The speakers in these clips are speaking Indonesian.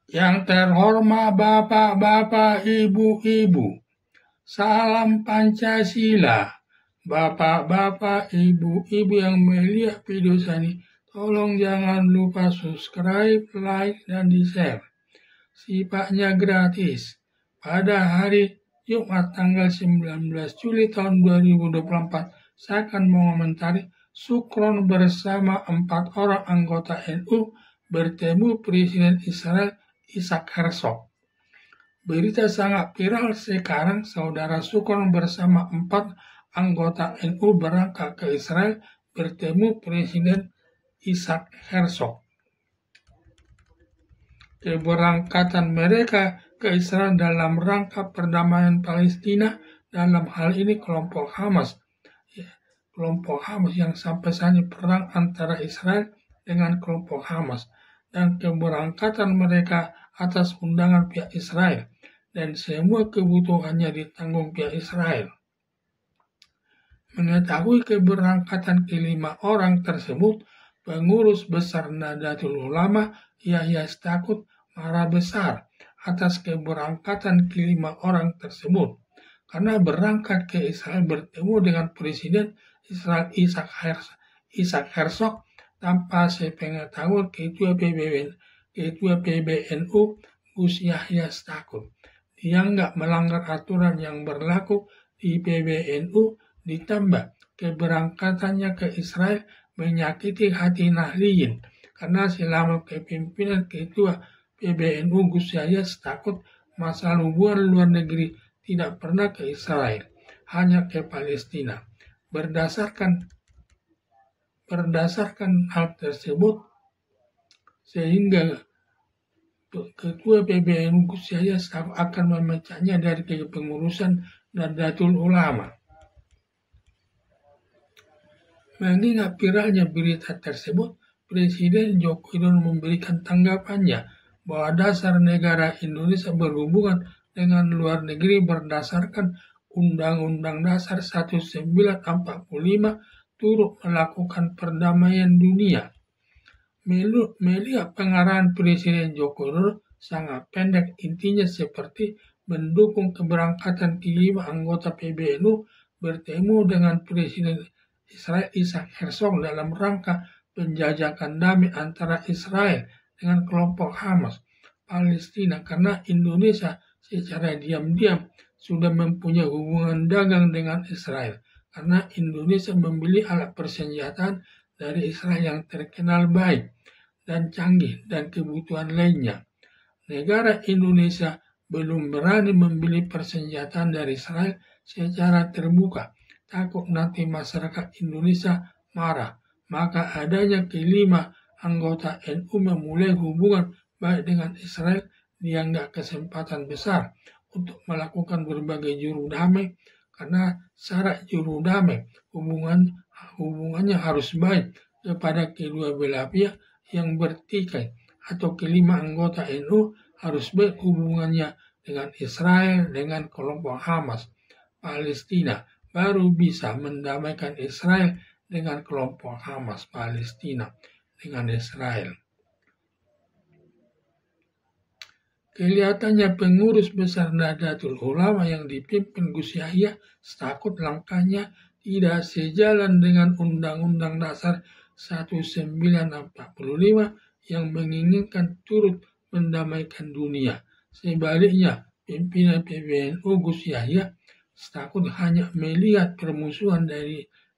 Yang terhormat Bapak-bapak, Ibu-ibu, salam Pancasila. Bapak-bapak, Ibu-ibu yang melihat video saya ini, tolong jangan lupa subscribe, like, dan di-share. Sifatnya gratis. Pada hari Jumat tanggal 19 Juli tahun 2024, saya akan mengomentari Sukron bersama 4 orang anggota NU bertemu Presiden Israel Isaac Herzog. Berita sangat viral sekarang, saudara Sukron bersama 4 anggota NU berangkat ke Israel bertemu Presiden Isaac Herzog. Keberangkatan mereka ke Israel dalam rangka perdamaian Palestina, dalam hal ini kelompok Hamas. Kelompok Hamas yang sampai saat ini perang antara Israel dengan kelompok Hamas. Dan keberangkatan mereka atas undangan pihak Israel. Dan semua kebutuhannya ditanggung pihak Israel. Mengetahui keberangkatan kelima orang tersebut, pengurus besar Nahdlatul Ulama Yahya Stakuf marah besar atas keberangkatan kelima orang tersebut, karena berangkat ke Israel bertemu dengan Presiden Israel Isaac Herzog tanpa sepengetahuan Ketua PBNU Gus Yahya Stakuf. Dia nggak melanggar aturan yang berlaku di PBNU, ditambah keberangkatannya ke Israel menyakiti hati Nahdliyin, karena selama kepemimpinan Ketua PBNU Gus Yahya Stakuf, masalah hubungan luar negeri tidak pernah ke Israel, hanya ke Palestina. Berdasarkan hal tersebut, sehingga Ketua PBNU Gus Yahya Stakuf akan memecahnya dari kepengurusan Nahdlatul Ulama. Mengingat viralnya berita tersebut, Presiden Joko Widodo memberikan tanggapannya bahwa dasar negara Indonesia berhubungan dengan luar negeri berdasarkan Undang-Undang Dasar 1945 turut melakukan perdamaian dunia. Melihat pengarahan Presiden Joko Widodo sangat pendek, intinya seperti mendukung keberangkatan kelima anggota PBNU bertemu dengan Presiden Israel Isaac Herzog dalam rangka penjajakan damai antara Israel dengan kelompok Hamas Palestina, karena Indonesia secara diam-diam sudah mempunyai hubungan dagang dengan Israel, karena Indonesia membeli alat persenjataan dari Israel yang terkenal baik dan canggih dan kebutuhan lainnya. Negara Indonesia belum berani membeli persenjataan dari Israel secara terbuka, takut nanti masyarakat Indonesia marah. Maka adanya kelima anggota NU memulai hubungan baik dengan Israel dianggap kesempatan besar untuk melakukan berbagai juru damai, karena syarat juru damai hubungannya harus baik kepada kedua belah pihak yang bertikai, atau kelima anggota NU harus baik hubungannya dengan Israel, dengan kelompok Hamas Palestina, baru bisa mendamaikan Israel dengan kelompok Hamas Palestina dengan Israel. Kelihatannya pengurus besar Nahdlatul Ulama yang dipimpin Gus Yahya Stakuf langkahnya tidak sejalan dengan Undang-Undang Dasar 1945 yang menginginkan turut mendamaikan dunia. Sebaliknya, pimpinan PBNU Gus Yahya Stakuf hanya melihat permusuhan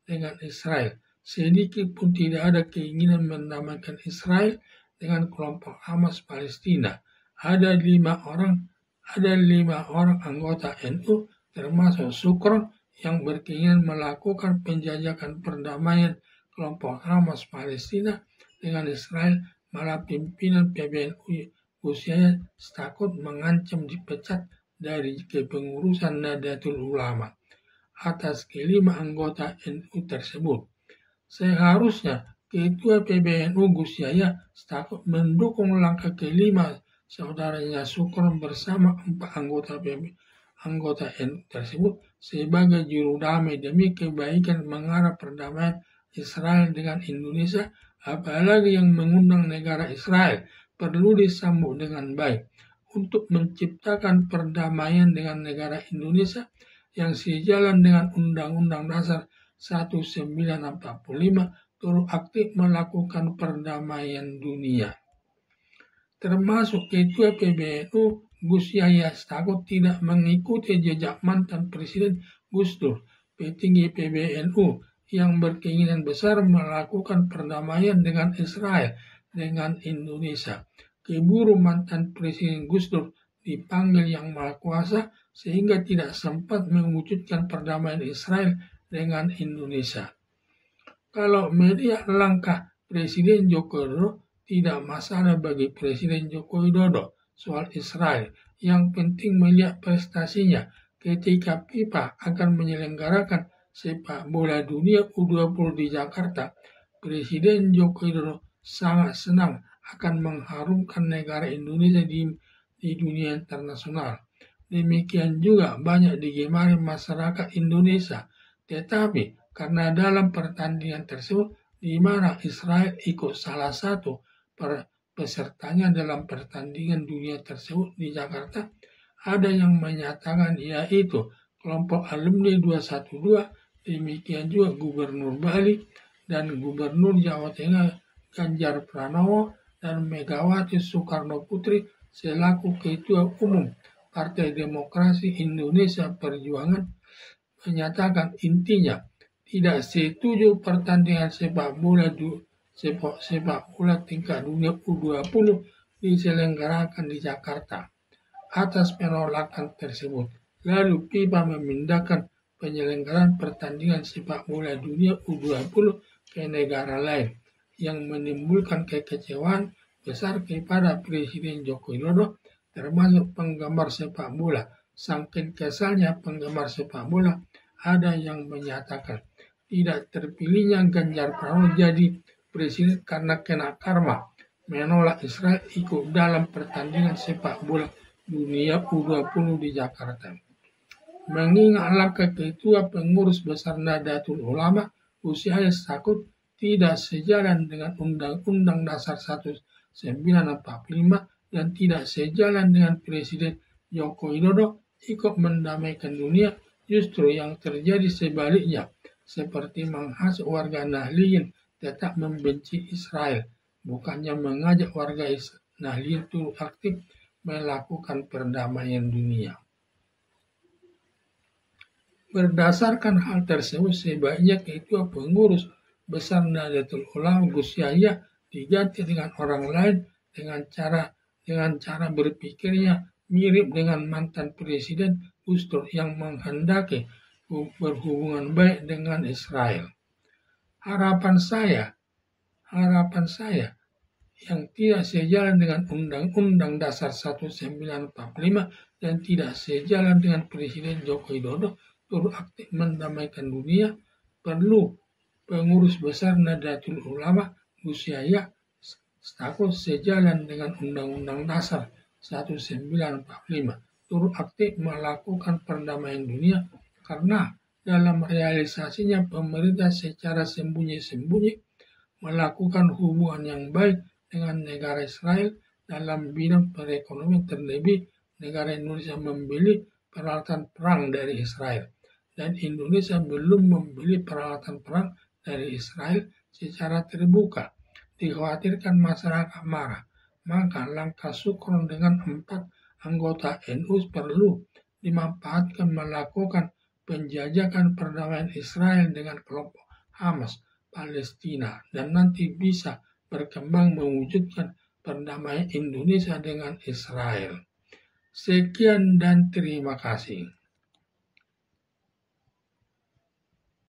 dengan Israel. Sedikit pun tidak ada keinginan mendamaikan Israel dengan kelompok Hamas Palestina. Ada lima orang anggota NU termasuk Sukron yang berkeinginan melakukan penjajakan perdamaian kelompok Hamas Palestina dengan Israel, malah pimpinan PBNU Gus Yahya Stakuf mengancam dipecat dari kepengurusan Nahdlatul Ulama atas kelima anggota NU tersebut. Seharusnya Ketua PBNU Gus Yahya Stakuf mendukung langkah kelima saudaranya Sukron bersama 4 anggota NU tersebut sebagai juru damai demi kebaikan mengarah perdamaian Israel dengan Indonesia, apalagi yang mengundang negara Israel perlu disambut dengan baik untuk menciptakan perdamaian dengan negara Indonesia yang sejalan dengan Undang-Undang Dasar 1945 turut aktif melakukan perdamaian dunia. Termasuk Ketua PBNU Gus Yahya Stakuf tidak mengikuti jejak mantan Presiden Gus Dur, petinggi PBNU yang berkeinginan besar melakukan perdamaian dengan Israel dengan Indonesia. Keburu mantan Presiden Gus Dur dipanggil Yang Maha Kuasa sehingga tidak sempat mewujudkan perdamaian Israel dengan Indonesia. Kalau melihat langkah Presiden Joko Widodo, tidak masalah bagi Presiden Joko Widodo soal Israel. Yang penting melihat prestasinya ketika FIFA akan menyelenggarakan sepak bola dunia U20 di Jakarta. Presiden Joko Widodo sangat senang akan mengharumkan negara Indonesia di dunia internasional. Demikian juga banyak digemari masyarakat Indonesia. Tetapi karena dalam pertandingan tersebut di mana Israel ikut salah satu pesertanya dalam pertandingan dunia tersebut di Jakarta, ada yang menyatakan yaitu kelompok alumni 212, demikian juga Gubernur Bali dan Gubernur Jawa Tengah Ganjar Pranowo dan Megawati Soekarno Putri selaku Ketua Umum Partai Demokrasi Indonesia Perjuangan menyatakan intinya tidak setuju pertandingan sepak bola tingkat dunia U20 diselenggarakan di Jakarta. Atas penolakan tersebut, lalu FIFA memindahkan penyelenggaraan pertandingan sepak bola dunia U20 ke negara lain yang menimbulkan kekecewaan besar kepada Presiden Joko Widodo termasuk penggemar sepak bola. Saking kesalnya penggemar sepak bola, ada yang menyatakan tidak terpilihnya Ganjar Pranowo jadi presiden karena kena karma menolak Israel ikut dalam pertandingan sepak bola dunia U20 di Jakarta. Mengingat langkah Ketua Pengurus Besar Nahdlatul Ulama Gus Yahya Stakuf tidak sejalan dengan Undang-Undang Dasar 1945 dan tidak sejalan dengan Presiden Joko Widodo ikut mendamaikan dunia, justru yang terjadi sebaliknya, seperti menghasut warga Nahdliyin tetap membenci Israel, bukannya mengajak warga Nahdliyin turut aktif melakukan perdamaian dunia. Berdasarkan hal tersebut, sebaiknya Ketua Pengurus Besar Nahdlatul Ulama Gus Yahya diganti dengan orang lain dengan cara berpikirnya mirip dengan mantan Presiden Gus Dur yang menghendaki berhubungan baik dengan Israel. Harapan saya yang tidak sejalan dengan Undang-Undang Dasar 1945 dan tidak sejalan dengan Presiden Joko Widodo turut aktif mendamaikan dunia, perlu Pengurus Besar Nahdlatul Ulama Gus Yahya Stakuf sejalan dengan Undang-Undang Dasar 1945 turut aktif melakukan perdamaian dunia, karena dalam realisasinya pemerintah secara sembunyi-sembunyi melakukan hubungan yang baik dengan negara Israel dalam bidang perekonomian, terlebih negara Indonesia membeli peralatan perang dari Israel dan Indonesia belum membeli peralatan perang dari Israel secara terbuka. Dikhawatirkan masyarakat marah, maka langkah Sukron dengan 4 anggota NU perlu dimanfaatkan melakukan penjajakan perdamaian Israel dengan kelompok Hamas Palestina dan nanti bisa berkembang mewujudkan perdamaian Indonesia dengan Israel. Sekian dan terima kasih.